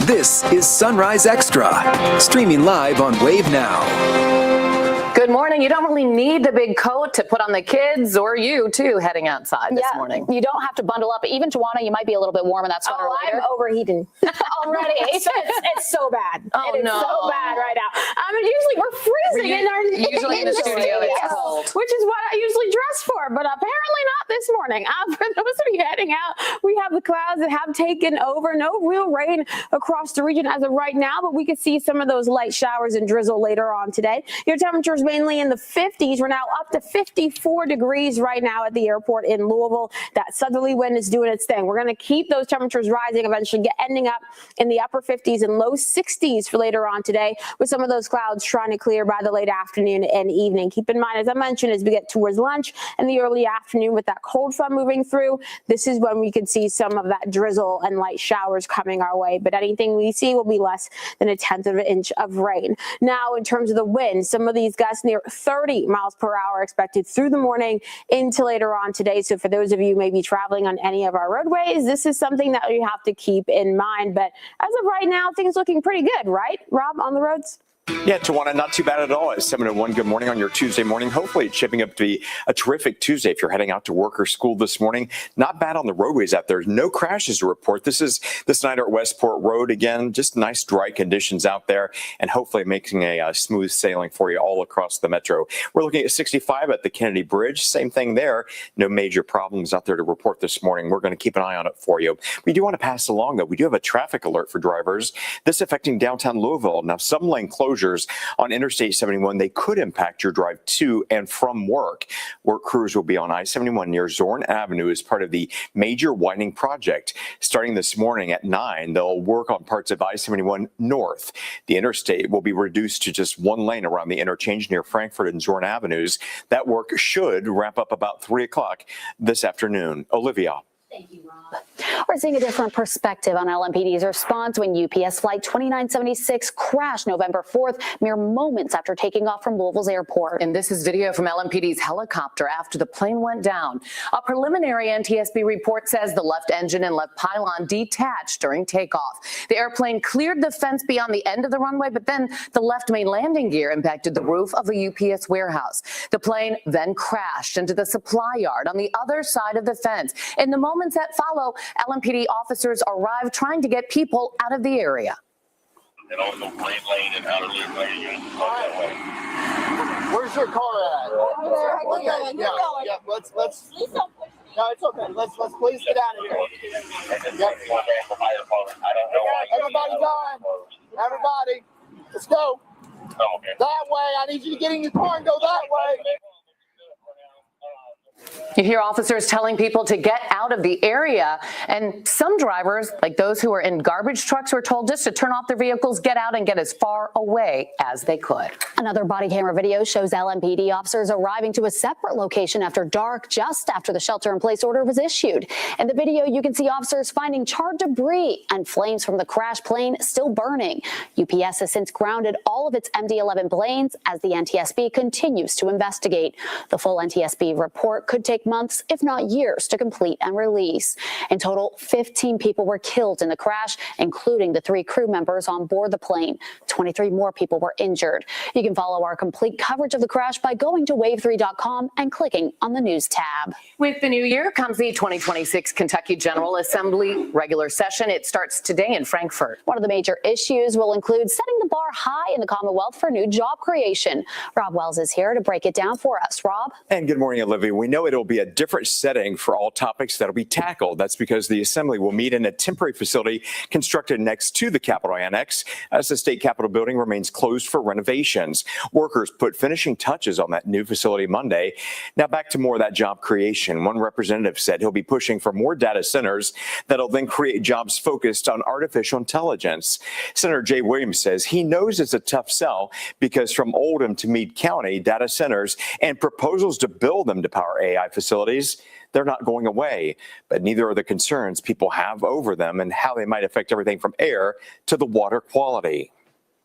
This is Sunrise Extra, streaming live on Wave Now. Good morning. You don't really need the big coat to put on the kids or you too heading outside this morning. You don't have to bundle up. Even Tawana, you might be a little bit warm in that sweater later. I'm overheating already. It's so bad. Oh, it is so bad right now. Usually we're freezing usually in the studio it's cold. Which is what I usually dress for, but apparently not this morning. For those of you heading out, we have the clouds that have taken over. No real rain across the region as of right now, but we could see some of those light showers and drizzle later on today. Your temperatures mainly in the 50s. We're now up to 54 degrees right now at the airport in Louisville. That southerly wind is doing its thing. We're going to keep those temperatures rising, eventually ending up in the upper 50s and low 60s for later on today, with some of those clouds trying to clear by the late afternoon and evening. Keep in mind, as I mentioned, as we get towards lunch and the early afternoon with that cold front moving through, this is when we could see some of that drizzle and light showers coming our way. But anything we see will be less than a tenth of an inch of rain. Now, in terms of the wind, some of these gusts near 30 miles per hour expected through the morning into later on today. So for those of you maybe traveling on any of our roadways, this is something that you have to keep in mind. But as of right now, things looking pretty good, right, Rob, on the roads? Yeah, Tawana, not too bad at all. It's 7:01. Good morning on your Tuesday morning. Hopefully it's shaping up to be a terrific Tuesday if you're heading out to work or school this morning. Not bad on the roadways out there. No crashes to report. This is the Snyder at Westport Road again. Just nice dry conditions out there and hopefully making a smooth sailing for you all across the metro. We're looking at 65 at the Kennedy Bridge. Same thing there. No major problems out there to report this morning. We're going to keep an eye on it for you. We do want to pass along, though. We do have a traffic alert for drivers. This affecting downtown Louisville. Now, some lane closures on Interstate 71, they could impact your drive to and from work. Work crews will be on I-71 near Zorn Avenue as part of the major widening project. Starting this morning at 9, they'll work on parts of I-71 north. The interstate will be reduced to just one lane around the interchange near Frankfurt and Zorn Avenues. That work should wrap up about 3 o'clock this afternoon. Olivia. Thank you, Rob. We're seeing a different perspective on LMPD's response when UPS Flight 2976 crashed November 4th, mere moments after taking off from Louisville's airport. And this is video from LMPD's helicopter after the plane went down. A preliminary NTSB report says the left engine and left pylon detached during takeoff. The airplane cleared the fence beyond the end of the runway, but then the left main landing gear impacted the roof of a UPS warehouse. The plane then crashed into the supply yard on the other side of the fence. In the moments that follow, LMPD officers arrived trying to get people out of the area. And also plane lane and outer loop lane units that way. Where's your car at? Yeah, let's. No, it's okay. Let's please get out of here. Yep. Everybody gone. Everybody, let's go. Oh, okay. That way. I need you to get in your car and go that way. You hear officers telling people to get out of the area, and some drivers, like those who are in garbage trucks, were told just to turn off their vehicles, get out, and get as far away as they could. Another body camera video shows LMPD officers arriving to a separate location after dark, just after the shelter-in-place order was issued. In the video, you can see officers finding charred debris and flames from the crashed plane still burning. UPS has since grounded all of its MD-11 planes as the NTSB continues to investigate. The full NTSB report could take months, if not years, to complete and release. In total, 15 people were killed in the crash, including the 3 crew members on board the plane. 23 more people were injured. You can follow our complete coverage of the crash by going to wave3.com and clicking on the news tab. With the new year comes the 2026 Kentucky General Assembly regular session. It starts today in Frankfurt. One of the major issues will include setting the bar high in the Commonwealth for new job creation. Rob Wells is here to break it down for us. Rob? And good morning, Olivia. We know it'll be a different setting for all topics that'll be tackled. That's because the Assembly will meet in a temporary facility constructed next to the Capitol Annex as the state Capitol building remains closed for renovations. Workers put finishing touches on that new facility Monday. Now back to more of that job creation. One representative said he'll be pushing for more data centers that'll then create jobs focused on artificial intelligence. Senator Jay Williams says he knows it's a tough sell because from Oldham to Meade County, data centers and proposals to build them to power AI facilities, they're not going away, but neither are the concerns people have over them and how they might affect everything from air to the water quality.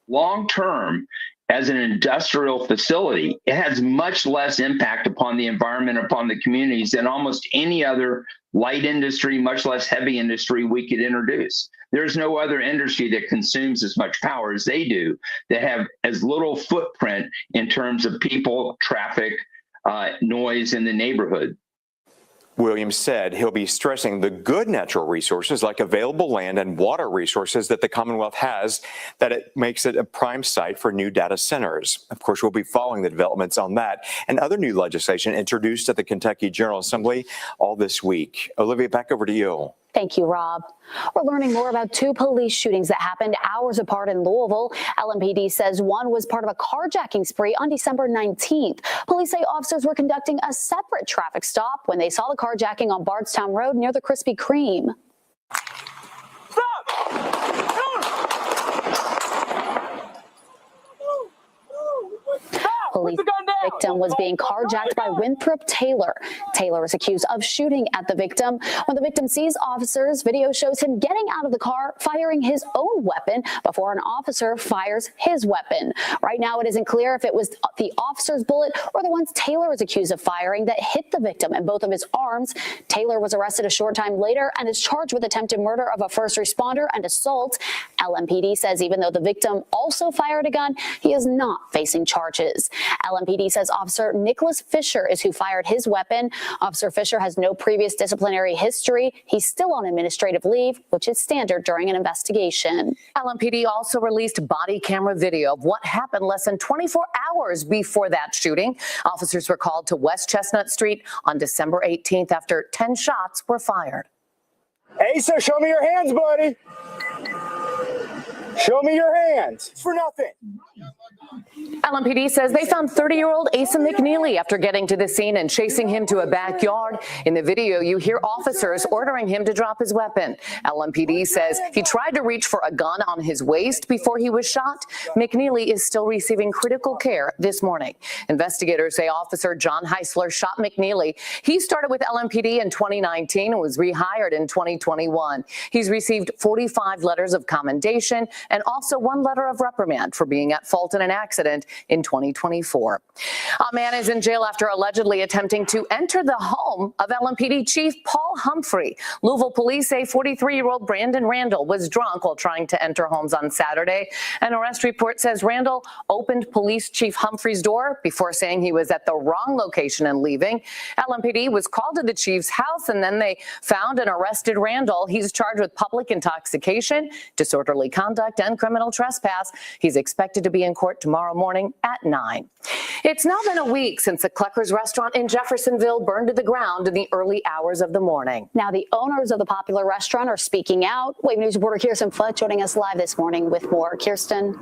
long term, as an industrial facility, it has much less impact upon the environment, upon the communities than almost any other light industry, much less heavy industry we could introduce. There's no other industry that consumes as much power as they do, that have as little footprint in terms of people, traffic, noise in the neighborhood. Williams said he'll be stressing the good natural resources like available land and water resources that the Commonwealth has, that it makes it a prime site for new data centers. Of course, we'll be following the developments on that and other new legislation introduced at the Kentucky General Assembly all this week. Olivia, back over to you. Thank you, Rob. We're learning more about two police shootings that happened hours apart in Louisville. LMPD says one was part of a carjacking spree on December 19th. Police say officers were conducting a separate traffic stop when they saw the carjacking on Bardstown Road near the Krispy Kreme. Police say the victim was being carjacked by Winthrop Taylor. Taylor is accused of shooting at the victim. When the victim sees officers, video shows him getting out of the car, firing his own weapon before an officer fires his weapon. Right now, it isn't clear if it was the officer's bullet or the ones Taylor is accused of firing that hit the victim in both of his arms. Taylor was arrested a short time later and is charged with attempted murder of a first responder and assault. LMPD says even though the victim also fired a gun, he is not facing charges. LMPD says Officer Nicholas Fisher is who fired his weapon. Officer Fisher has no previous disciplinary history. He's still on administrative leave, which is standard during an investigation. LMPD also released body camera video of what happened less than 24 hours before that shooting. Officers were called to West Chestnut Street on December 18th after 10 shots were fired. Asa, show me your hands, buddy. Show me your hands. It's for nothing. LMPD says they found 30-year-old Asa McNeely after getting to the scene and chasing him to a backyard. In the video, you hear officers ordering him to drop his weapon. LMPD says he tried to reach for a gun on his waist before he was shot. McNeely is still receiving critical care this morning. Investigators say Officer John Heisler shot McNeely. He started with LMPD in 2019 and was rehired in 2021. He's received 45 letters of commendation and also 1 letter of reprimand for being at fault in an accident in 2024. A man is in jail after allegedly attempting to enter the home of LMPD Chief Paul Humphrey. Louisville police say 43-year-old Brandon Randall was drunk while trying to enter homes on Saturday. An arrest report says Randall opened Police Chief Humphrey's door before saying he was at the wrong location and leaving. LMPD was called to the chief's house and then they found and arrested Randall. He's charged with public intoxication, disorderly conduct, and criminal trespass. He's expected to be in court tomorrow morning at 9. It's now been a week since the Cluckers restaurant in Jeffersonville burned to the ground in the early hours of the morning. Now, the owners of the popular restaurant are speaking out. Wave News reporter Kirsten Foote joining us live this morning with more. Kirsten.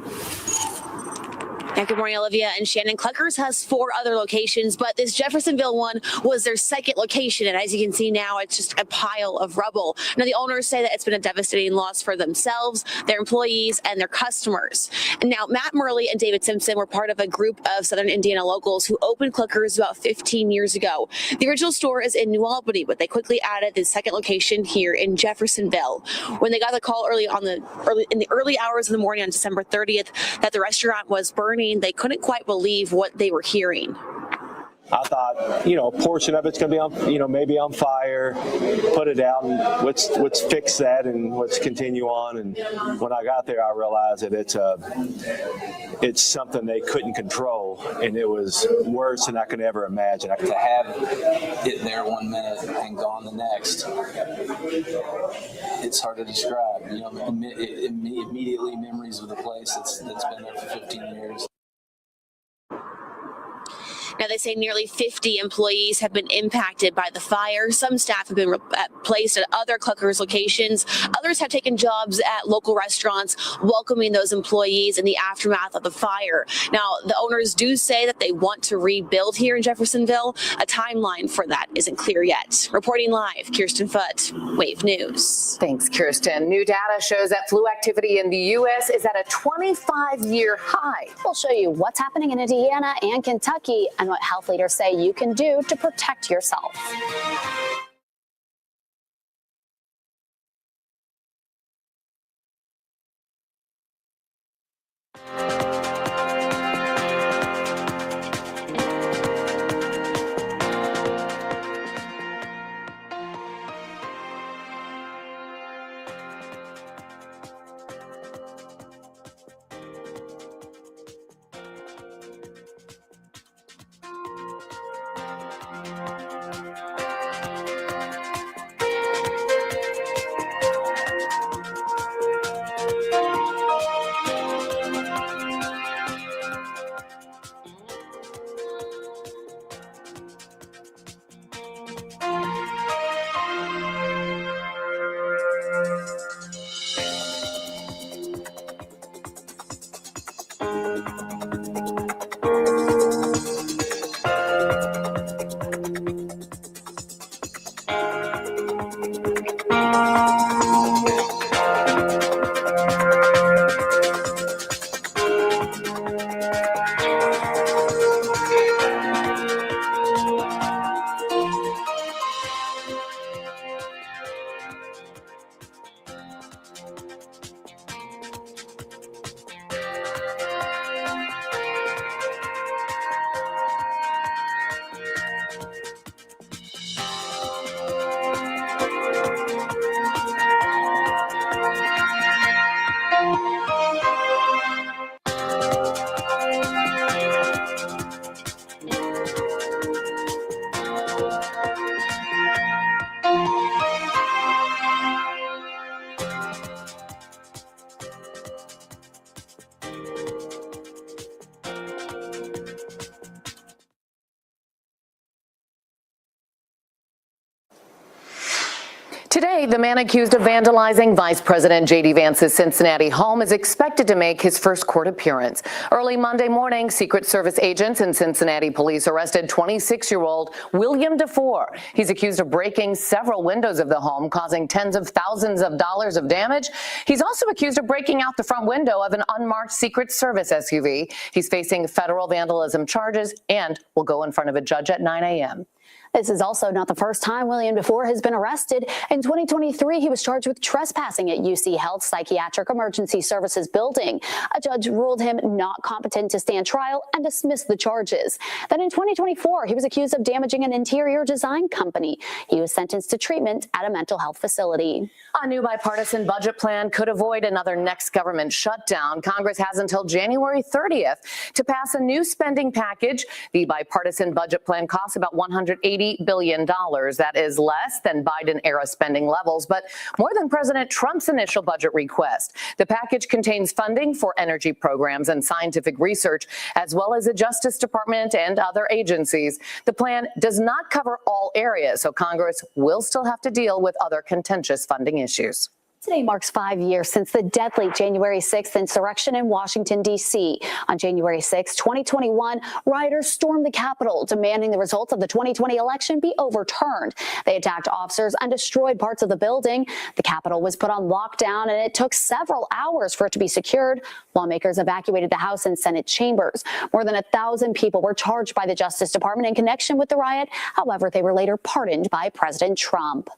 Yeah, good morning, Olivia and Shannon. Cluckers has 4 other locations, but this Jeffersonville one was their second location. And as you can see now, it's just a pile of rubble. Now, the owners say that it's been a devastating loss for themselves, their employees, and their customers. And now, Matt Murley and David Simpson were part of a group of Southern Indiana locals who opened Cluckers about 15 years ago. The original store is in New Albany, but they quickly added the second location here in Jeffersonville. When they got the call in the early hours of the morning on December 30th that the restaurant was burning, they couldn't quite believe what they were hearing. I thought, a portion of it's going to be on, maybe on fire, put it out, and let's fix that and let's continue on. And when I got there, I realized that it's something they couldn't control, and it was worse than I could ever imagine. To have it there 1 minute and gone the next, it's hard to describe. Immediately memories of the place that's been there for 15 years. Now, they say nearly 50 employees have been impacted by the fire. Some staff have been placed at other Cluckers locations. Others have taken jobs at local restaurants, welcoming those employees in the aftermath of the fire. Now, the owners do say that they want to rebuild here in Jeffersonville. A timeline for that isn't clear yet. Reporting live, Kirsten Foote, Wave News. Thanks, Kirsten. New data shows that flu activity in the U.S. is at a 25-year high. We'll show you what's happening in Indiana and Kentucky and what health leaders say you can do to protect yourself. Today, the man accused of vandalizing Vice President J.D. Vance's Cincinnati home is expected to make his first court appearance. Early Monday morning, Secret Service agents and Cincinnati police arrested 26-year-old William DeFore. He's accused of breaking several windows of the home, causing tens of thousands of dollars of damage. He's also accused of breaking out the front window of an unmarked Secret Service SUV. He's facing federal vandalism charges and will go in front of a judge at 9 a.m. This is also not the first time William DeFore has been arrested. In 2023, he was charged with trespassing at UC Health Psychiatric Emergency Services building. A judge ruled him not competent to stand trial and dismissed the charges. Then in 2024, he was accused of damaging an interior design company. He was sentenced to treatment at a mental health facility. A new bipartisan budget plan could avoid another next government shutdown. Congress has until January 30th to pass a new spending package. The bipartisan budget plan costs about $180 billion. That is less than Biden-era spending levels, but more than President Trump's initial budget request. The package contains funding for energy programs and scientific research, as well as the Justice Department and other agencies. The plan does not cover all areas, so Congress will still have to deal with other contentious funding issues. Today marks 5 years since the deadly January 6th insurrection in Washington, D.C. On January 6, 2021, rioters stormed the Capitol, demanding the results of the 2020 election be overturned. They attacked officers and destroyed parts of the building. The Capitol was put on lockdown, and it took several hours for it to be secured. Lawmakers evacuated the House and Senate chambers. More than 1,000 people were charged by the Justice Department in connection with the riot. However, they were later pardoned by President Trump.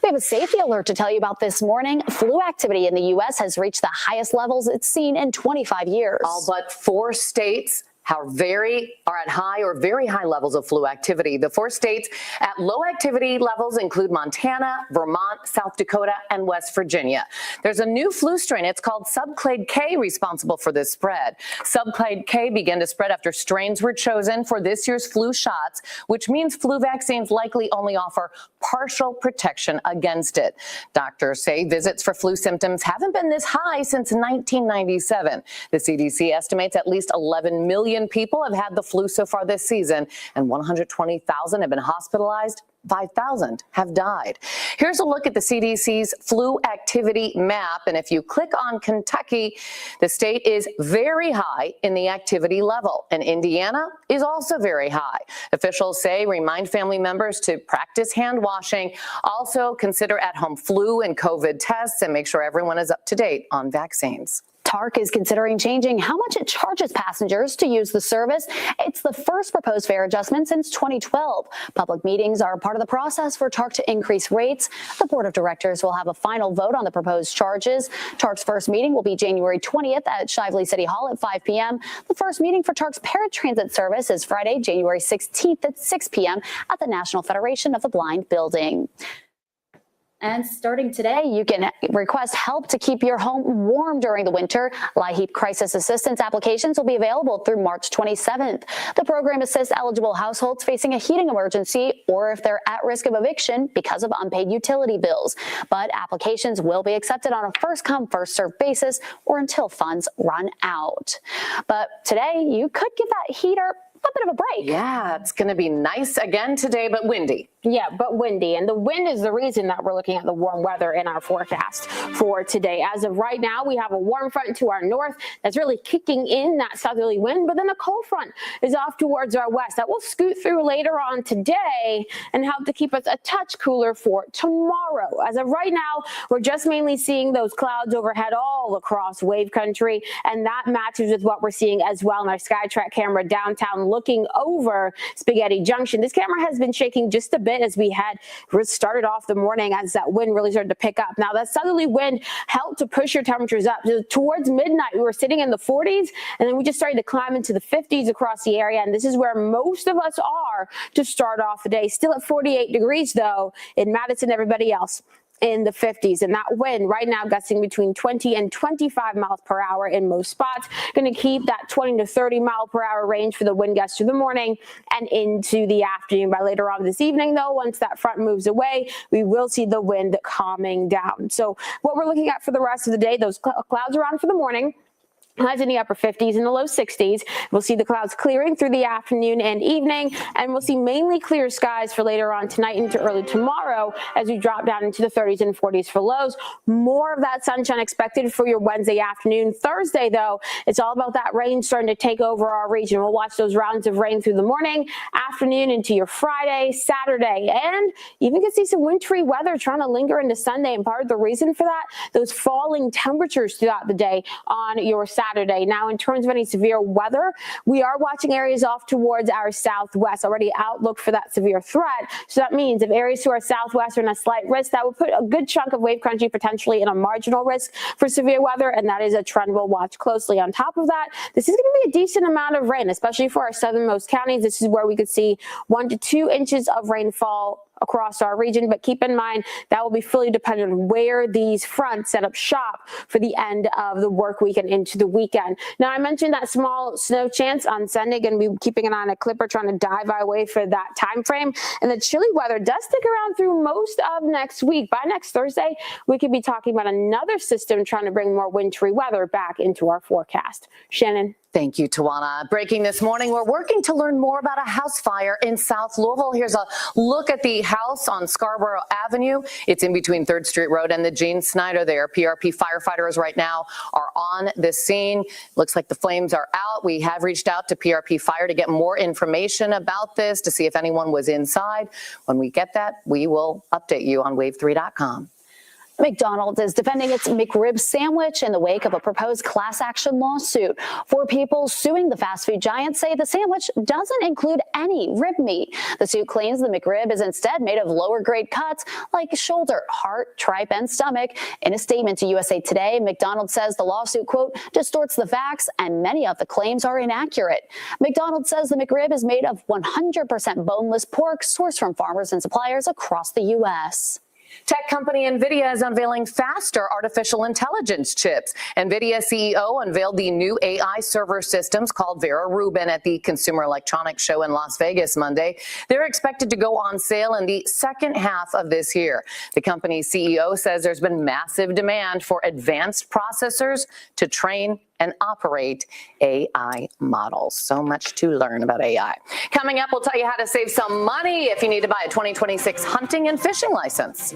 We have a safety alert to tell you about this morning. Flu activity in the U.S. has reached the highest levels it's seen in 25 years. All but 4 states are at high or very high levels of flu activity. The 4 states at low activity levels include Montana, Vermont, South Dakota, and West Virginia. There's a new flu strain. It's called Subclade K, responsible for this spread. Subclade K began to spread after strains were chosen for this year's flu shots, which means flu vaccines likely only offer partial protection against it. Doctors say visits for flu symptoms haven't been this high since 1997. The CDC estimates at least 11 million people have had the flu so far this season, and 120,000 have been hospitalized. 5,000 have died. Here's a look at the CDC's flu activity map. And if you click on Kentucky, the state is very high in the activity level. And Indiana is also very high. Officials say remind family members to practice hand washing. Also consider at-home flu and COVID tests and make sure everyone is up to date on vaccines. TARC is considering changing how much it charges passengers to use the service. It's the first proposed fare adjustment since 2012. Public meetings are part of the process for TARC to increase rates. The board of directors will have a final vote on the proposed charges. TARC's first meeting will be January 20th at Shively City Hall at 5 p.m. The first meeting for TARC's paratransit service is Friday, January 16th at 6 p.m. at the National Federation of the Blind building. And starting today, you can request help to keep your home warm during the winter. LIHEAP crisis assistance applications will be available through March 27th. The program assists eligible households facing a heating emergency or if they're at risk of eviction because of unpaid utility bills. But applications will be accepted on a first-come, first-served basis or until funds run out. But today, you could give that heater a bit of a break. Yeah, it's going to be nice again today, but windy. Yeah, but windy. And the wind is the reason that we're looking at the warm weather in our forecast for today. As of right now, we have a warm front to our north that's really kicking in that southerly wind, but then a cold front is off towards our west. That will scoot through later on today and help to keep us a touch cooler for tomorrow. As of right now, we're just mainly seeing those clouds overhead all across wave country, and that matches with what we're seeing as well in our SkyTrack camera downtown looking over Spaghetti Junction. This camera has been shaking just a bit as we had started off the morning as that wind really started to pick up. Now that southerly wind helped to push your temperatures up. So towards midnight, we were sitting in the 40s, and then we just started to climb into the 50s across the area. And this is where most of us are to start off the day. Still at 48 degrees though in Madison, everybody else in the 50s, and that wind right now gusting between 20 and 25 miles per hour in most spots. Going to keep that 20 to 30 mile per hour range for the wind gusts through the morning and into the afternoon. By later on this evening, though, once that front moves away, we will see the wind calming down. So what we're looking at for the rest of the day, those clouds around for the morning. Highs in the upper 50s and the low 60s. We'll see the clouds clearing through the afternoon and evening, and we'll see mainly clear skies for later on tonight into early tomorrow as we drop down into the 30s and 40s for lows. More of that sunshine expected for your Wednesday afternoon. Thursday, though, it's all about that rain starting to take over our region. We'll watch those rounds of rain through the morning, afternoon into your Friday, Saturday, and even can see some wintry weather trying to linger into Sunday. And part of the reason for that, those falling temperatures throughout the day on your Saturday. Now, in terms of any severe weather, we are watching areas off towards our southwest. Already outlook for that severe threat. So that means if areas to our southwest are in a slight risk, that would put a good chunk of wave country potentially in a marginal risk for severe weather, and that is a trend we'll watch closely. On top of that, this is going to be a decent amount of rain, especially for our southernmost counties. This is where we could see 1 to 2 inches of rainfall across our region, but keep in mind that will be fully dependent on where these fronts set up shop for the end of the work week and into the weekend. Now, I mentioned that small snow chance on Sunday, going to be keeping an eye on a clipper, trying to dive our way for that time frame. And the chilly weather does stick around through most of next week. By next Thursday, we could be talking about another system trying to bring more wintry weather back into our forecast. Shannon. Thank you, Tawana. Breaking this morning, we're working to learn more about a house fire in South Louisville. Here's a look at the house on Scarborough Avenue. It's in between 3rd Street Road and the Gene Snyder there. PRP firefighters right now are on the scene. Looks like the flames are out. We have reached out to PRP Fire to get more information about this, to see if anyone was inside. When we get that, we will update you on wave3.com. McDonald's is defending its McRib sandwich in the wake of a proposed class action lawsuit. 4 people suing the fast food giant say the sandwich doesn't include any rib meat. The suit claims the McRib is instead made of lower grade cuts like shoulder, heart, tripe, and stomach. In a statement to USA Today, McDonald's says the lawsuit, quote, distorts the facts and many of the claims are inaccurate. McDonald's says the McRib is made of 100% boneless pork sourced from farmers and suppliers across the U.S. Tech company NVIDIA is unveiling faster artificial intelligence chips. NVIDIA CEO unveiled the new AI server systems called Vera Rubin at the Consumer Electronics Show in Las Vegas Monday. They're expected to go on sale in the second half of this year. The company's CEO says there's been massive demand for advanced processors to train and operate AI models. So much to learn about AI. Coming up, we'll tell you how to save some money if you need to buy a 2026 hunting and fishing license.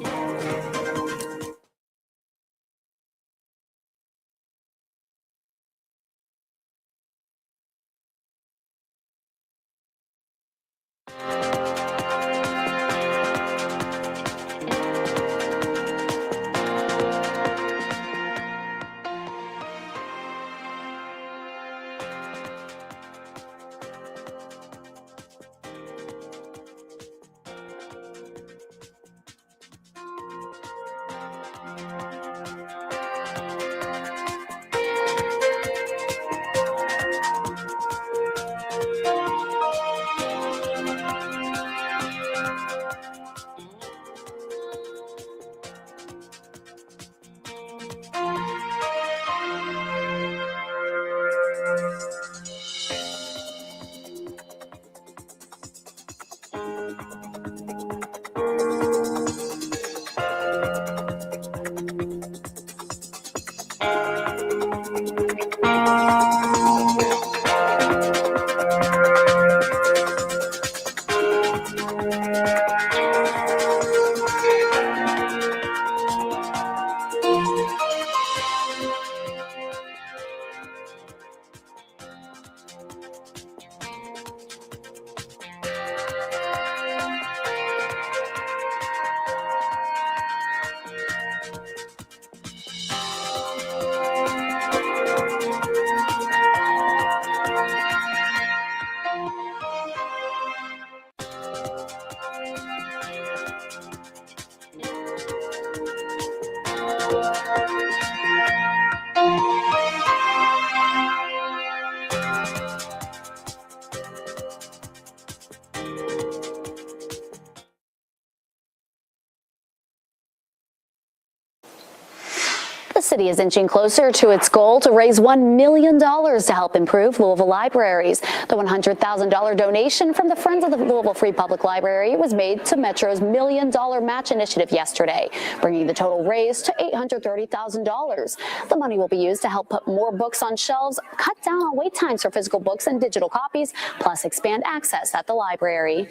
city is inching closer to its goal to raise $1 million to help improve Louisville libraries. The $100,000 donation from the Friends of the Louisville Free Public Library was made to Metro's $1 million match initiative yesterday, bringing the total raised to $830,000. The money will be used to help put more books on shelves, cut down on wait times for physical books and digital copies, plus expand access at the library.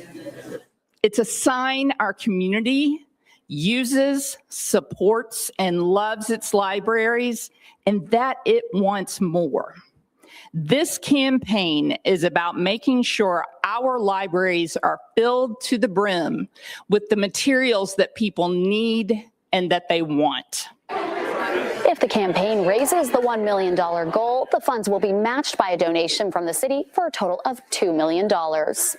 It's a sign our community uses, supports, and loves its libraries, and that it wants more. This campaign is about making sure our libraries are filled to the brim with the materials that people need and that they want. If the campaign raises the $1 million goal, the funds will be matched by a donation from the city for a total of $2 million.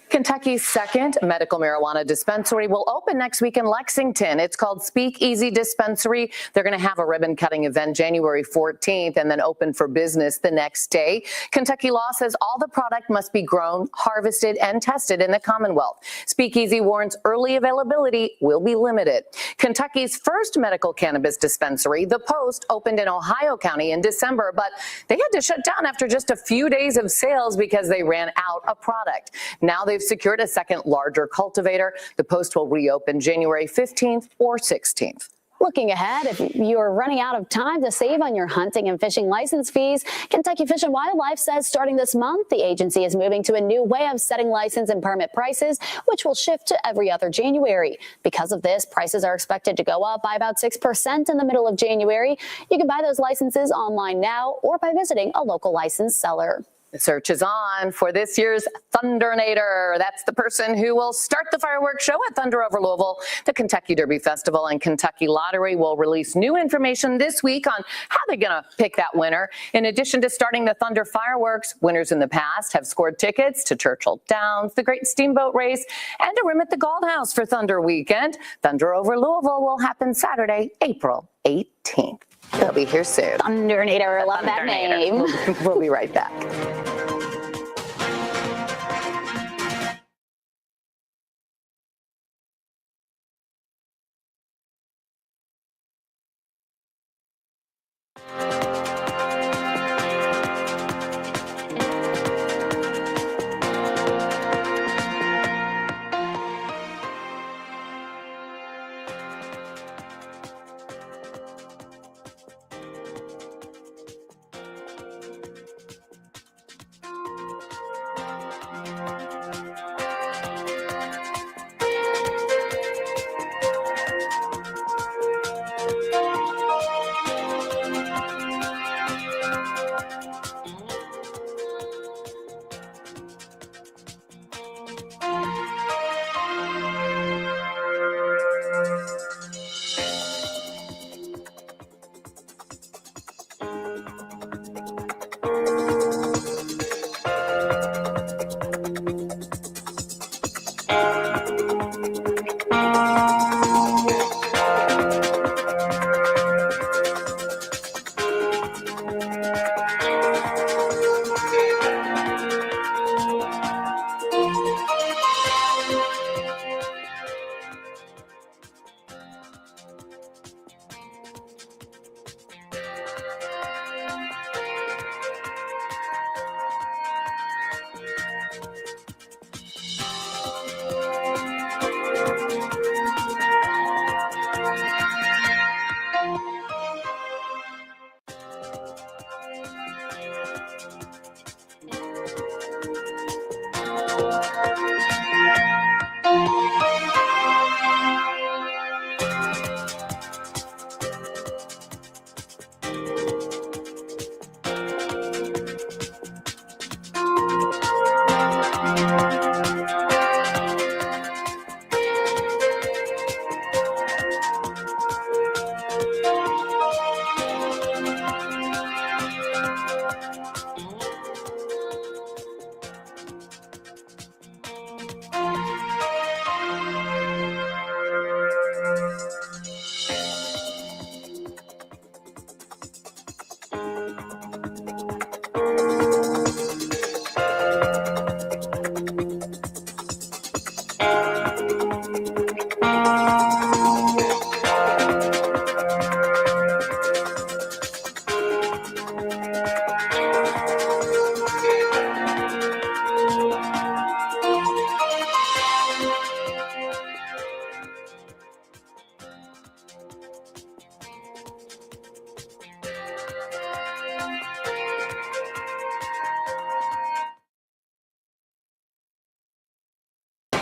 Kentucky's second medical marijuana dispensary will open next week in Lexington. It's called Speak Easy Dispensary. They're going to have a ribbon cutting event January 14th and then open for business the next day. Kentucky law says all the product must be grown, harvested, and tested in the Commonwealth. Speak Easy warns early availability will be limited. Kentucky's first medical cannabis dispensary, The Post, opened in Ohio County in December, but they had to shut down after just a few days of sales because they ran out of product. Now they've secured a second larger cultivator. The Post will reopen January 15th or 16th. Looking ahead, if you're running out of time to save on your hunting and fishing license fees, Kentucky Fish and Wildlife says starting this month, the agency is moving to a new way of setting license and permit prices, which will shift to every other January. Because of this, prices are expected to go up by about 6% in the middle of January. You can buy those licenses online now or by visiting a local licensed seller. The search is on for this year's Thundernator. That's the person who will start the fireworks show at Thunder over Louisville. The Kentucky Derby Festival and Kentucky Lottery will release new information this week on how they're going to pick that winner. In addition to starting the Thunder fireworks, winners in the past have scored tickets to Churchill Downs, the Great Steamboat Race, and a room at the Galt House for Thunder Weekend. Thunder over Louisville will happen Saturday, April 18th. They'll be here soon. Thundernator, love that name. We'll be right back.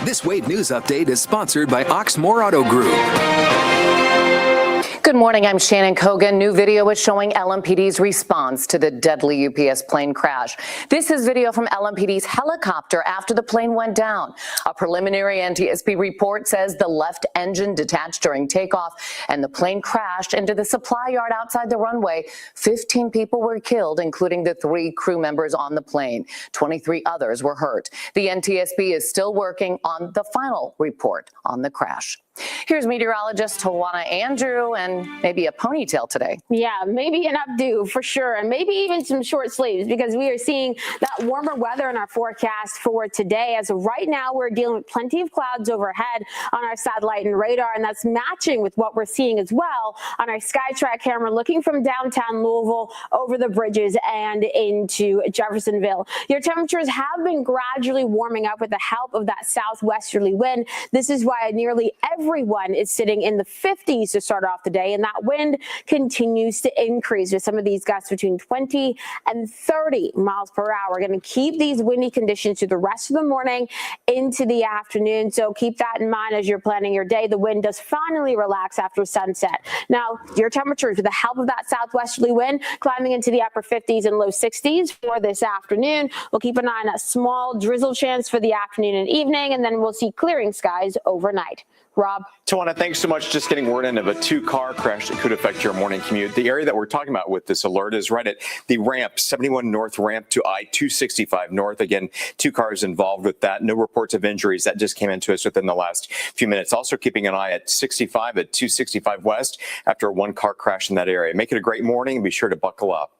This Wave News update is sponsored by Oxmoor Auto Group. Good morning, I'm Shannon Kogan. New video is showing LMPD's response to the deadly UPS plane crash. This is video from LMPD's helicopter after the plane went down. A preliminary NTSB report says the left engine detached during takeoff and the plane crashed into the supply yard outside the runway. 15 people were killed, including the 3 crew members on the plane. 23 others were hurt. The NTSB is still working on the final report on the crash. Here's meteorologist Tawana Andrew and maybe a ponytail today. Yeah, maybe an updo for sure, and maybe even some short sleeves because we are seeing that warmer weather in our forecast for today. As of right now, we're dealing with plenty of clouds overhead on our satellite and radar, and that's matching with what we're seeing as well on our SkyTrack camera looking from downtown Louisville over the bridges and into Jeffersonville. Your temperatures have been gradually warming up with the help of that southwesterly wind. This is why nearly everyone is sitting in the 50s to start off the day, and that wind continues to increase with some of these gusts between 20 and 30 miles per hour. We're going to keep these windy conditions through the rest of the morning into the afternoon, so keep that in mind as you're planning your day. The wind does finally relax after sunset. Now, your temperatures with the help of that southwesterly wind climbing into the upper 50s and low 60s for this afternoon. We'll keep an eye on a small drizzle chance for the afternoon and evening, and then we'll see clearing skies overnight. Rob. Tawana, thanks so much. Just getting word in of a 2-car crash that could affect your morning commute. The area that we're talking about with this alert is right at the ramp, 71 North ramp to I-265 North. Again, 2 cars involved with that. No reports of injuries. That just came into us within the last few minutes. Also keeping an eye at 65 at 265 West after a 1-car crash in that area. Make it a great morning and be sure to buckle up.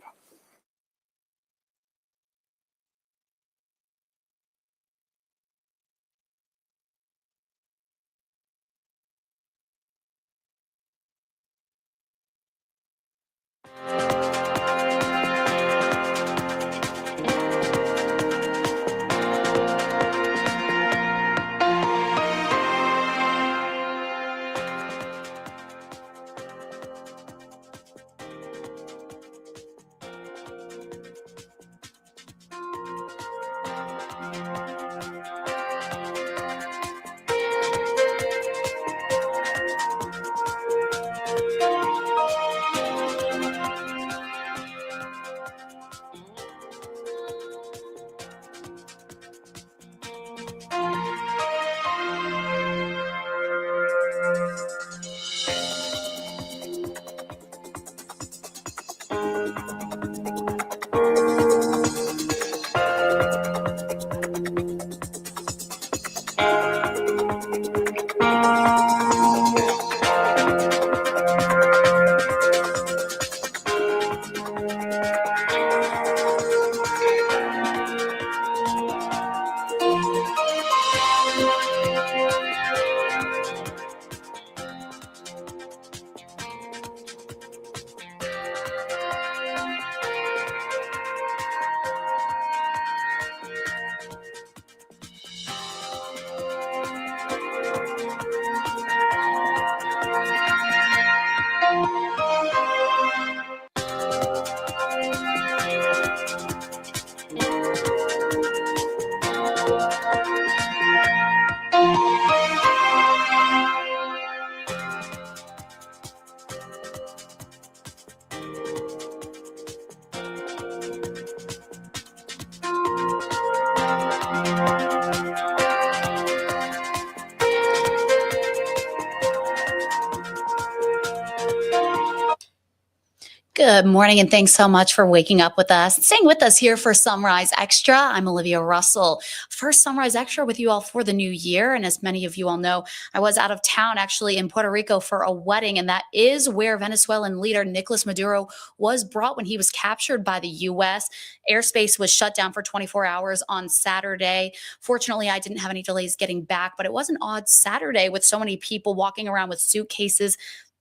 Good morning, and thanks so much for waking up with us. Staying with us here for Sunrise Extra. I'm Olivia Russell. First Sunrise Extra with you all for the new year. And as many of you all know, I was out of town actually in Puerto Rico for a wedding. And that is where Venezuelan leader Nicolas Maduro was brought when he was captured by the U.S. Airspace was shut down for 24 hours on Saturday. Fortunately, I didn't have any delays getting back, but it was an odd Saturday with so many people walking around with suitcases.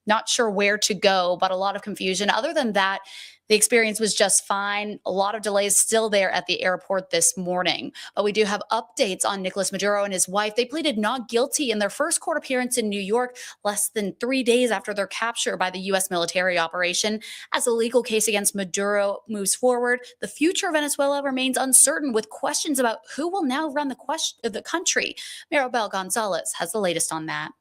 not sure where to go, but a lot of confusion. Other than that, the experience was just fine. A lot of delays still there at the airport this morning. But we do have updates on Nicolas Maduro and his wife. They pleaded not guilty in their first court appearance in New York, less than 3 days after their capture by the U.S. military operation. As the legal case against Maduro moves forward, the future of Venezuela remains uncertain, with questions about who will now run the country. Maribel Gonzalez has the latest on that.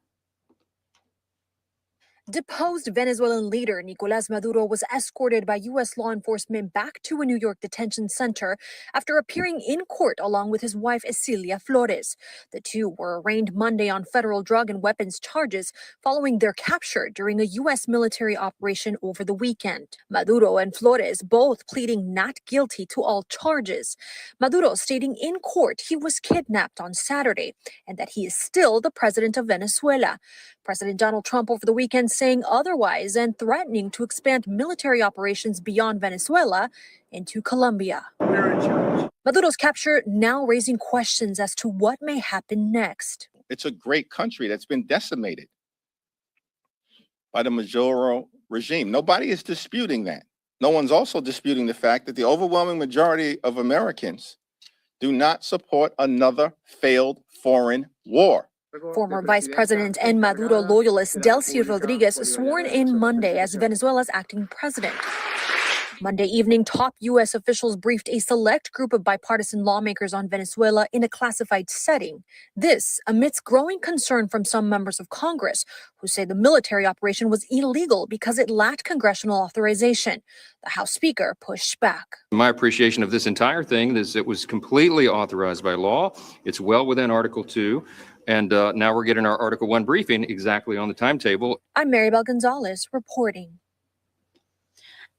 Deposed Venezuelan leader Nicolás Maduro was escorted by U.S. law enforcement back to a New York detention center after appearing in court along with his wife, Esilia Flores. The two were arraigned Monday on federal drug and weapons charges following their capture during a U.S. military operation over the weekend. Maduro and Flores both pleading not guilty to all charges. Maduro stating in court he was kidnapped on Saturday and that he is still the president of Venezuela. President Donald Trump over the weekend saying otherwise and threatening to expand military operations beyond Venezuela into Colombia. Maduro's capture now raising questions as to what may happen next. It's a great country that's been decimated by the Maduro regime. Nobody is disputing that. No one's also disputing the fact that the overwhelming majority of Americans do not support another failed foreign war. Former Vice President and Maduro loyalist Delcy Rodriguez sworn in Monday as Venezuela's acting president. Monday evening, top U.S. officials briefed a select group of bipartisan lawmakers on Venezuela in a classified setting. This amidst growing concern from some members of Congress who say the military operation was illegal because it lacked congressional authorization. The House Speaker pushed back. My appreciation of this entire thing is it was completely authorized by law. It's well within Article 2. And now we're getting our Article 1 briefing exactly on the timetable. I'm Maribel Gonzalez reporting.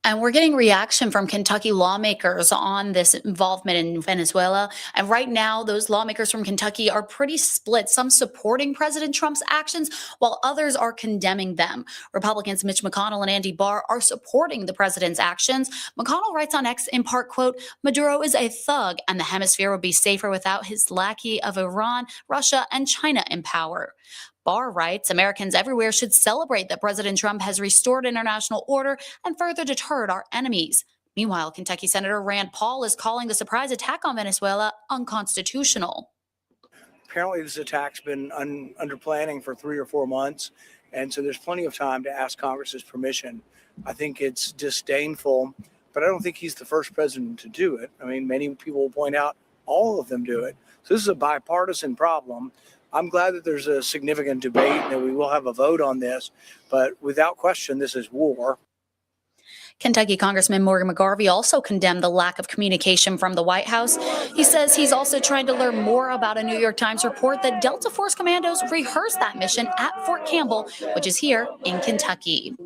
And we're getting reaction from Kentucky lawmakers on this involvement in Venezuela. And right now, those lawmakers from Kentucky are pretty split, some supporting President Trump's actions, while others are condemning them. Republicans Mitch McConnell and Andy Barr are supporting the president's actions. McConnell writes on X in part, quote, Maduro is a thug and the hemisphere would be safer without his lackey of Iran, Russia, and China in power. Barr writes, Americans everywhere should celebrate that President Trump has restored international order and further deterred our enemies. Meanwhile, Kentucky Senator Rand Paul is calling the surprise attack on Venezuela unconstitutional. Apparently, this attack's been under planning for 3 or 4 months, and so there's plenty of time to ask Congress's permission. I think it's disdainful, but I don't think he's the first president to do it. I mean, many people will point out all of them do it. So this is a bipartisan problem. I'm glad that there's a significant debate and that we will have a vote on this, but without question, this is war. Kentucky Congressman Morgan McGarvey also condemned the lack of communication from the White House. He says he's also trying to learn more about a New York Times report that Delta Force commandos rehearsed that mission at Fort Campbell, which is here in Kentucky.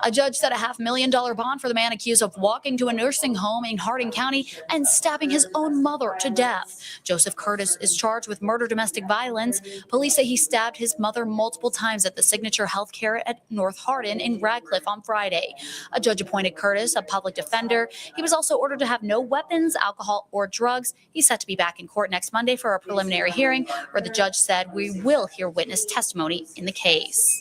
A judge set a $500,000 bond for the man accused of walking to a nursing home in Hardin County and stabbing his own mother to death. Joseph Curtis is charged with murder domestic violence. Police say he stabbed his mother multiple times at the Signature Healthcare at North Hardin in Radcliffe on Friday. A judge appointed Curtis a public defender. He was also ordered to have no weapons, alcohol, or drugs. He's set to be back in court next Monday for a preliminary hearing where the judge said we will hear witness testimony in the case.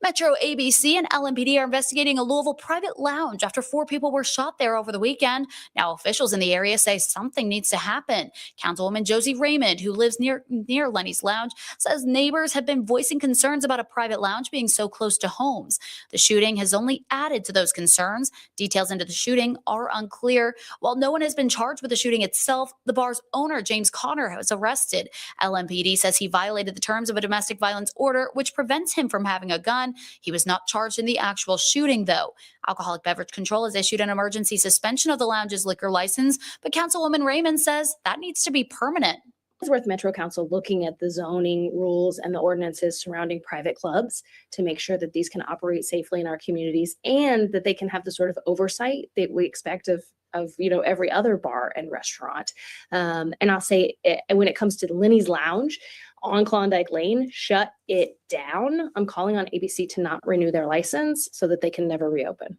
Metro ABC and LMPD are investigating a Louisville private lounge after 4 people were shot there over the weekend. Now officials in the area say something needs to happen. Councilwoman Josie Raymond, who lives near Lenny's Lounge, says neighbors have been voicing concerns about a private lounge being so close to homes. The shooting has only added to those concerns. Details into the shooting are unclear. While no one has been charged with the shooting itself, the bar's owner, James Conner, was arrested. LMPD says he violated the terms of a domestic violence order, which prevents him from having a gun. He was not charged in the actual shooting, though. Alcoholic Beverage Control has issued an emergency suspension of the lounge's liquor license, but Councilwoman Raymond says that needs to be permanent. It's worth Metro Council looking at the zoning rules and the ordinances surrounding private clubs to make sure that these can operate safely in our communities and that they can have the sort of oversight that we expect of every other bar and restaurant. And I'll say when it comes to Lenny's Lounge on Klondike Lane, shut it down. I'm calling on ABC to not renew their license so that they can never reopen.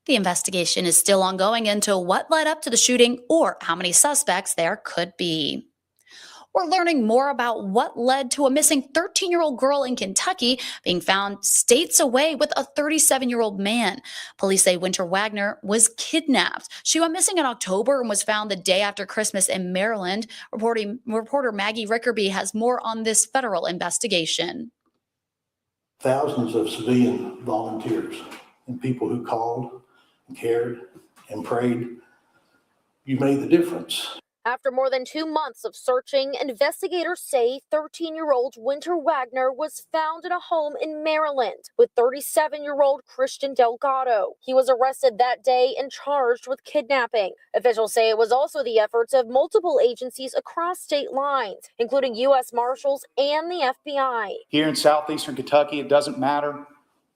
The investigation is still ongoing into what led up to the shooting or how many suspects there could be. We're learning more about what led to a missing 13-year-old girl in Kentucky being found states away with a 37-year-old man. Police say Winter Wagner was kidnapped. She went missing in October and was found the day after Christmas in Maryland. Reporter Maggie Rickerby has more on this federal investigation. Thousands of civilian volunteers and people who called and cared and prayed. You made the difference. After more than 2 months of searching, investigators say 13-year-old Winter Wagner was found in a home in Maryland with 37-year-old Christian Delgado. He was arrested that day and charged with kidnapping. Officials say it was also the efforts of multiple agencies across state lines, including U.S. Marshals and the FBI. Here in southeastern Kentucky, it doesn't matter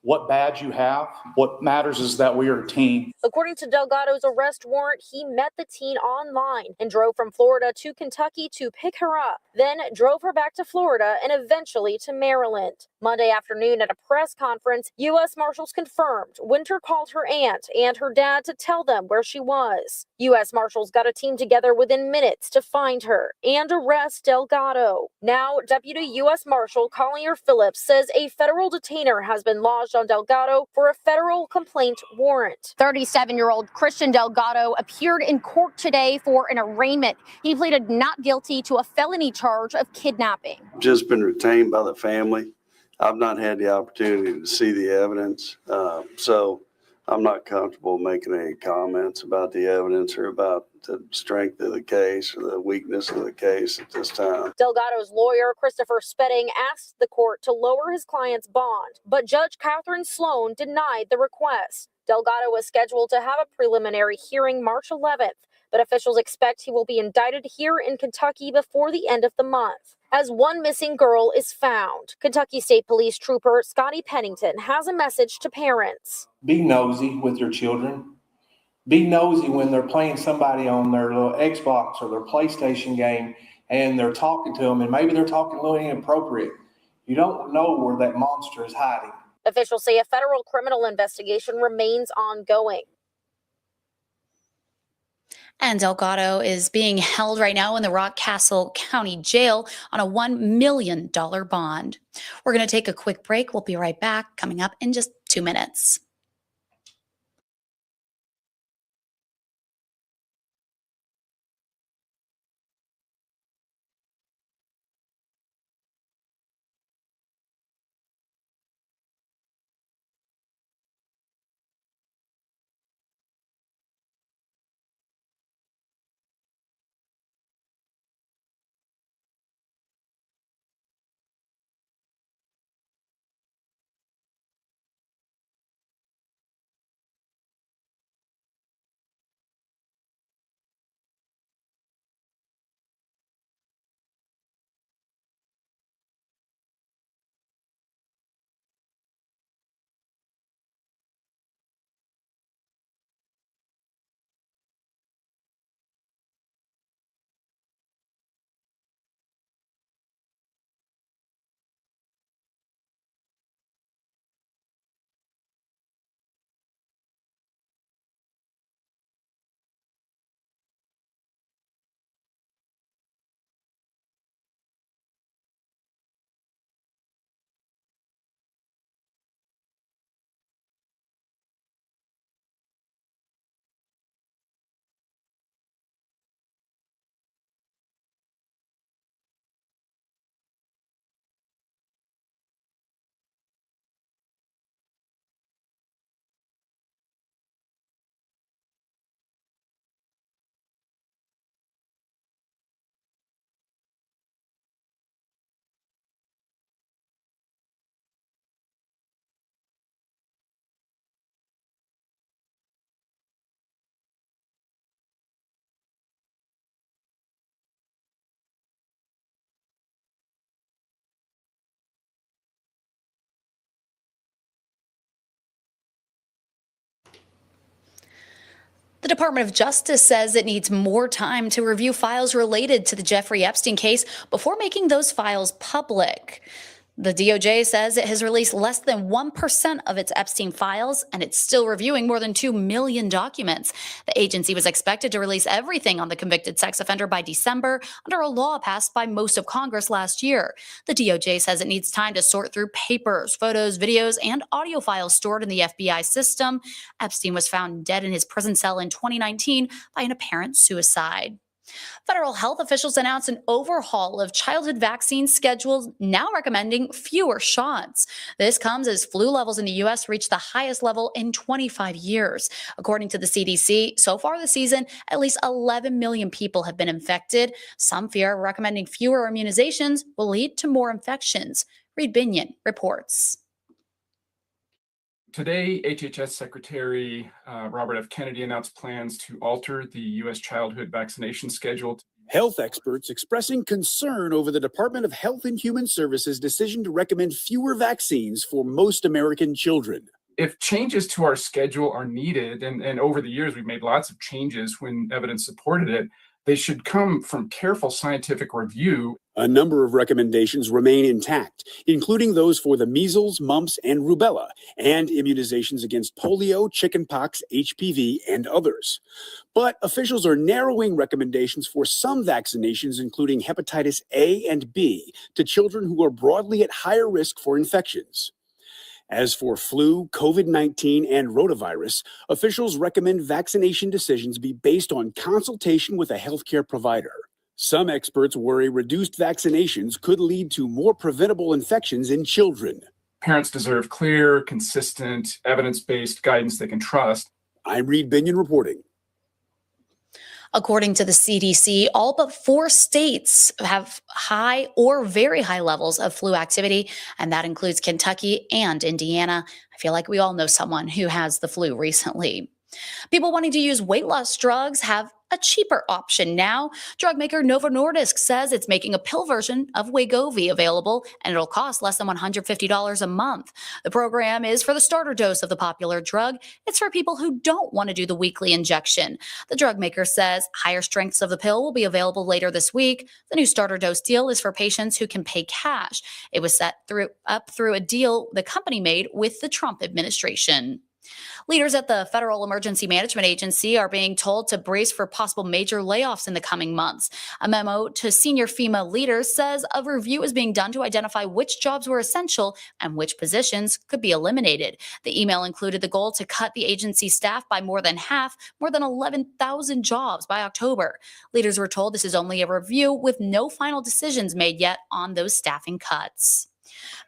what badge you have. What matters is that we are a team. According to Delgado's arrest warrant, he met the teen online and drove from Florida to Kentucky to pick her up, then drove her back to Florida and eventually to Maryland. Monday afternoon at a press conference, U.S. Marshals confirmed Winter called her aunt and her dad to tell them where she was. U.S. Marshals got a team together within minutes to find her and arrest Delgado. Now, Deputy U.S. Marshal Collier Phillips says a federal detainer has been lodged on Delgado for a federal complaint warrant. 37-year-old Christian Delgado appeared in court today for an arraignment. He pleaded not guilty to a felony charge of kidnapping. Just been retained by the family. I've not had the opportunity to see the evidence, so I'm not comfortable making any comments about the evidence or about the strength of the case or the weakness of the case at this time. Delgado's lawyer, Christopher Spedding, asked the court to lower his client's bond, but Judge Catherine Sloan denied the request. Delgado was scheduled to have a preliminary hearing March 11th, but officials expect he will be indicted here in Kentucky before the end of the month. As one missing girl is found, Kentucky State Police Trooper Scotty Pennington has a message to parents. Be nosy with your children. Be nosy when they're playing somebody on their little Xbox or their PlayStation game and they're talking to them and maybe they're talking a little inappropriate. You don't know where that monster is hiding. Officials say a federal criminal investigation remains ongoing. And Delgado is being held right now in the Rockcastle County Jail on a $1 million bond. We're going to take a quick break. We'll be right back, coming up in just 2 minutes. The Department of Justice says it needs more time to review files related to the Jeffrey Epstein case before making those files public. The DOJ says it has released less than 1% of its Epstein files, and it's still reviewing more than 2 million documents. The agency was expected to release everything on the convicted sex offender by December under a law passed by most of Congress last year. The DOJ says it needs time to sort through papers, photos, videos, and audio files stored in the FBI system. Epstein was found dead in his prison cell in 2019 by an apparent suicide. Federal health officials announced an overhaul of childhood vaccine schedules, now recommending fewer shots. This comes as flu levels in the U.S. reach the highest level in 25 years. According to the CDC, so far this season, at least 11 million people have been infected. Some fear recommending fewer immunizations will lead to more infections. Reed Binion reports. Today, HHS Secretary Robert F. Kennedy announced plans to alter the U.S. childhood vaccination schedule. Health experts expressing concern over the Department of Health and Human Services' decision to recommend fewer vaccines for most American children. If changes to our schedule are needed, and over the years we've made lots of changes when evidence supported it, they should come from careful scientific review. A number of recommendations remain intact, including those for the measles, mumps, and rubella, and immunizations against polio, chickenpox, HPV, and others. But officials are narrowing recommendations for some vaccinations, including hepatitis A and B, to children who are broadly at higher risk for infections. As for flu, COVID-19, and rotavirus, officials recommend vaccination decisions be based on consultation with a healthcare provider. Some experts worry reduced vaccinations could lead to more preventable infections in children. Parents deserve clear, consistent, evidence-based guidance they can trust. I'm Reed Binion reporting. According to the CDC, all but 4 states have high or very high levels of flu activity, and that includes Kentucky and Indiana. I feel like we all know someone who has the flu recently. People wanting to use weight loss drugs have a cheaper option now. Drug maker Novo Nordisk says it's making a pill version of Wegovy available, and it'll cost less than $150 a month. The program is for the starter dose of the popular drug. It's for people who don't want to do the weekly injection. The drug maker says higher strengths of the pill will be available later this week. The new starter dose deal is for patients who can pay cash. It was set up through a deal the company made with the Trump administration. Leaders at the Federal Emergency Management Agency are being told to brace for possible major layoffs in the coming months. A memo to senior FEMA leaders says a review is being done to identify which jobs were essential and which positions could be eliminated. The email included the goal to cut the agency staff by more than half, more than 11,000 jobs by October. Leaders were told this is only a review with no final decisions made yet on those staffing cuts.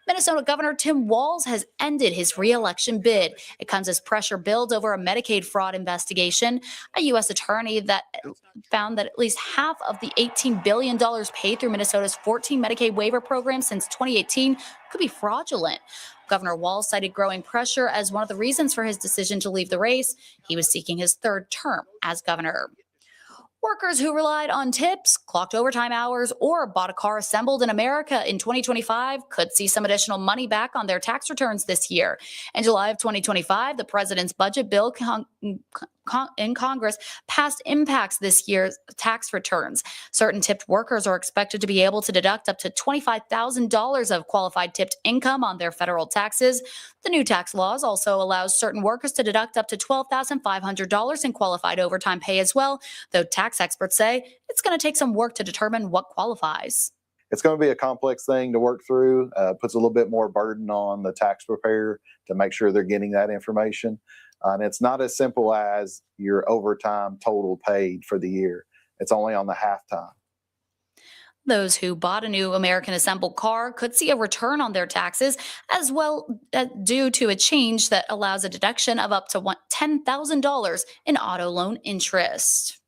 Minnesota Governor Tim Walz has ended his re-election bid. It comes as pressure builds over a Medicaid fraud investigation. A U.S. attorney that found that at least half of the $18 billion paid through Minnesota's 14 Medicaid waiver programs since 2018 could be fraudulent. Governor Walz cited growing pressure as one of the reasons for his decision to leave the race. He was seeking his 3rd term as governor. Workers who relied on tips, clocked overtime hours, or bought a car assembled in America in 2025 could see some additional money back on their tax returns this year. In July of 2025, the president's budget bill in Congress passed impacts this year's tax returns. Certain tipped workers are expected to be able to deduct up to $25,000 of qualified tipped income on their federal taxes. The new tax laws also allows certain workers to deduct up to $12,500 in qualified overtime pay as well, though tax experts say it's going to take some work to determine what qualifies. It's going to be a complex thing to work through. Puts a little bit more burden on the tax preparer to make sure they're getting that information. And it's not as simple as your overtime total paid for the year. It's only on the halftime. Those who bought a new American assembled car could see a return on their taxes as well due to a change that allows a deduction of up to $10,000 in auto loan interest.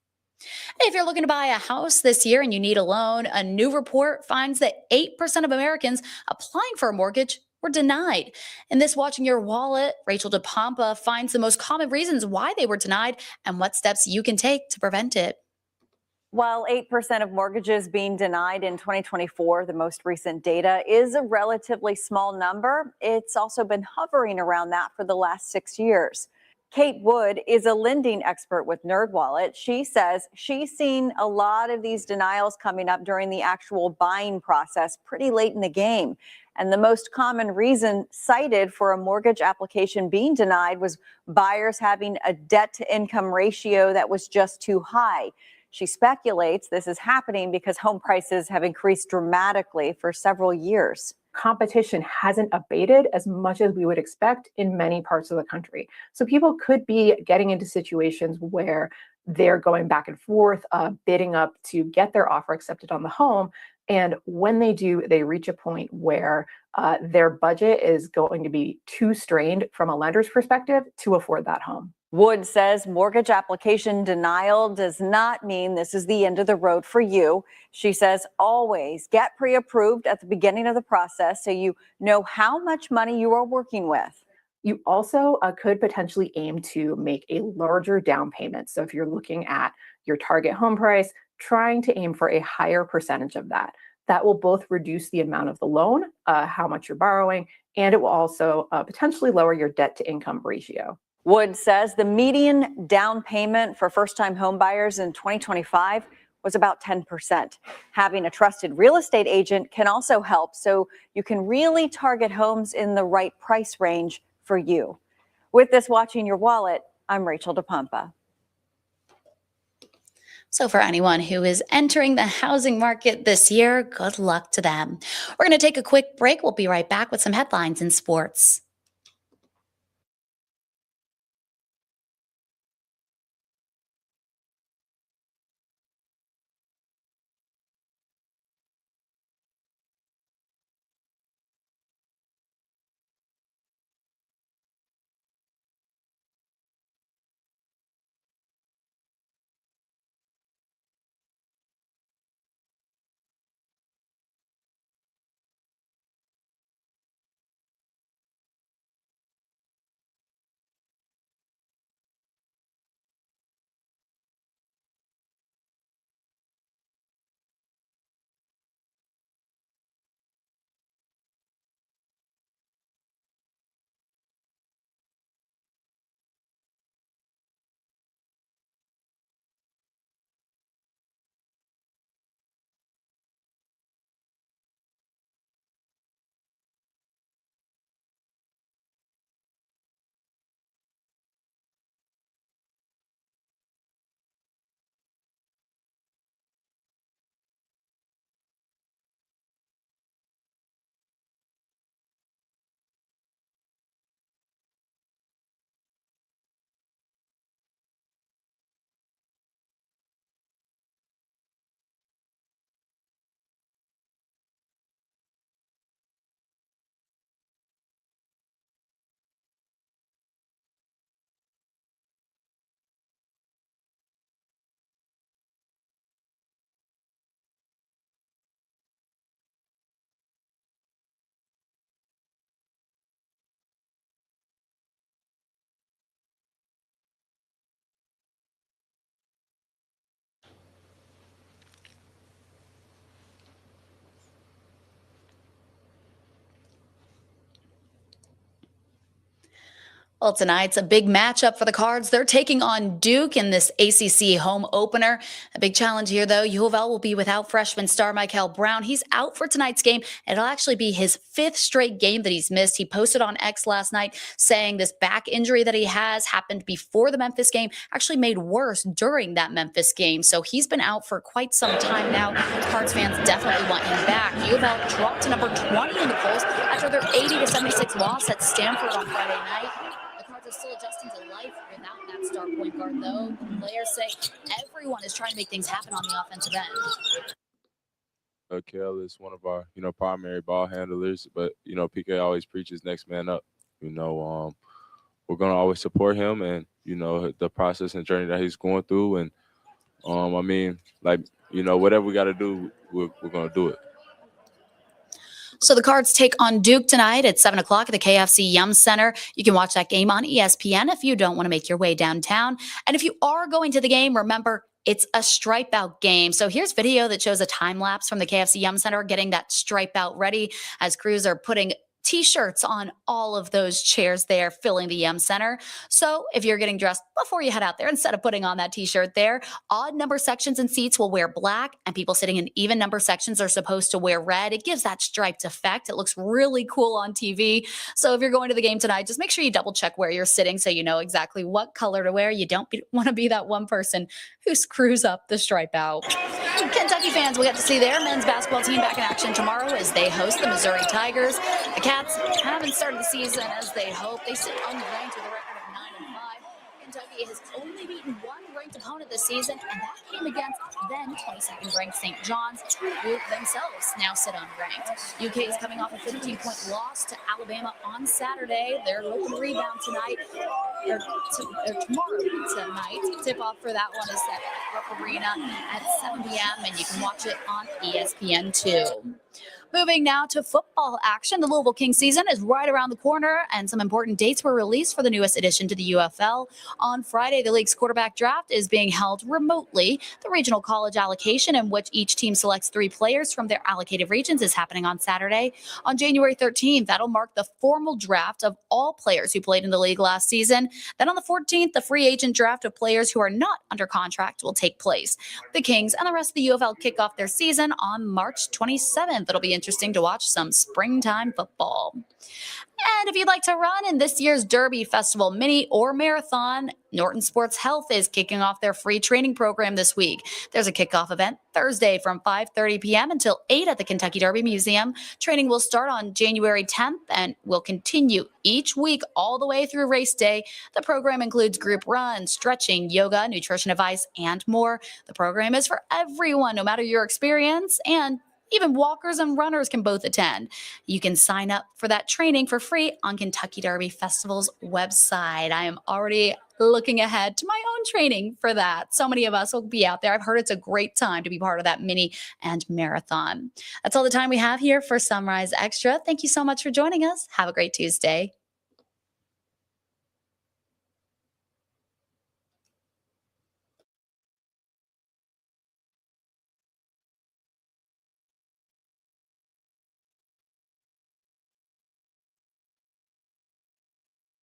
If you're looking to buy a house this year and you need a loan, a new report finds that 8% of Americans applying for a mortgage were denied. In this Watching Your Wallet, Rachel DePompa finds the most common reasons why they were denied and what steps you can take to prevent it. While 8% of mortgages being denied in 2024, the most recent data, is a relatively small number, it's also been hovering around that for the last 6 years. Kate Wood is a lending expert with NerdWallet. She says she's seen a lot of these denials coming up during the actual buying process pretty late in the game. And the most common reason cited for a mortgage application being denied was buyers having a debt-to-income ratio that was just too high. She speculates this is happening because home prices have increased dramatically for several years. Competition hasn't abated as much as we would expect in many parts of the country. So people could be getting into situations where they're going back and forth, bidding up to get their offer accepted on the home. And when they do, they reach a point where their budget is going to be too strained from a lender's perspective to afford that home. Wood says mortgage application denial does not mean this is the end of the road for you. She says always get pre-approved at the beginning of the process so you know how much money you are working with. You also could potentially aim to make a larger down payment. So if you're looking at your target home price, trying to aim for a higher percentage of that. That will both reduce the amount of the loan, how much you're borrowing, and it will also potentially lower your debt to income ratio. Wood says the median down payment for first-time home buyers in 2025 was about 10%. Having a trusted real estate agent can also help, so you can really target homes in the right price range for you. With this Watching Your Wallet, I'm Rachel DePompa. So for anyone who is entering the housing market this year, good luck to them. We're going to take a quick break. We'll be right back with some headlines in sports. Well, tonight's a big matchup for the Cards. They're taking on Duke in this ACC home opener. A big challenge here, though. U of L will be without freshman star Michael Brown. He's out for tonight's game. It'll actually be his 5th straight game that he's missed. He posted on X last night saying this back injury that he has happened before the Memphis game, actually made worse during that Memphis game. So he's been out for quite some time now. Cards fans definitely want him back. U of L dropped to number 20 in the polls after their 80-76 loss at Stanford on Friday night. Still adjusting to life without that star point guard, though. Players say everyone is trying to make things happen on the offensive end. Kel is one of our, primary ball handlers, but, PK always preaches next man up. We're going to always support him and, the process and journey that he's going through. And, whatever we got to do, we're going to do it. So the Cards take on Duke tonight at 7 o'clock at the KFC Yum Center. You can watch that game on ESPN if you don't want to make your way downtown. And if you are going to the game, remember, it's a stripe out game. So here's video that shows a time lapse from the KFC Yum Center getting that stripe out ready as crews are putting T-shirts on all of those chairs there filling the Yum Center. So if you're getting dressed before you head out there, instead of putting on that T-shirt there, odd number sections and seats will wear black, and people sitting in even number sections are supposed to wear red. It gives that striped effect. It looks really cool on TV. So if you're going to the game tonight, just make sure you double check where you're sitting so you know exactly what color to wear. You don't want to be that one person who screws up the stripe out. Kentucky fans will get to see their men's basketball team back in action tomorrow as they host the Missouri Tigers. The Cats haven't started the season as they hope. They sit unranked with a record of 9-5. Kentucky has only beaten one ranked opponent this season, and that came against then 22nd ranked St. John's, who themselves now sit unranked. UK is coming off a 15-point loss to Alabama on Saturday. They're looking to rebound tonight, or tomorrow tonight. Tip-off for that one is at Rupp Arena at 7 p.m., and you can watch it on ESPN2. Moving now to football action. The Louisville Kings season is right around the corner, and some important dates were released for the newest addition to the UFL. On Friday, the league's quarterback draft is being held remotely. The regional college allocation, in which each team selects 3 players from their allocated regions, is happening on Saturday. On January 13th, that'll mark the formal draft of all players who played in the league last season. Then on the 14th, the free agent draft of players who are not under contract will take place. The Kings and the rest of the UFL kick off their season on March 27th. It'll be interesting to watch some springtime football. And if you'd like to run in this year's Derby Festival Mini or Marathon, Norton Sports Health is kicking off their free training program this week. There's a kickoff event Thursday from 5:30 p.m. until 8 at the Kentucky Derby Museum. Training will start on January 10th and will continue each week all the way through race day. The program includes group runs, stretching, yoga, nutrition advice, and more. The program is for everyone, no matter your experience, and even walkers and runners can both attend. You can sign up for that training for free on Kentucky Derby Festival's website. I am already looking ahead to my own training for that. So many of us will be out there. I've heard it's a great time to be part of that mini and marathon. That's all the time we have here for Sunrise Extra. Thank you so much for joining us. Have a great Tuesday.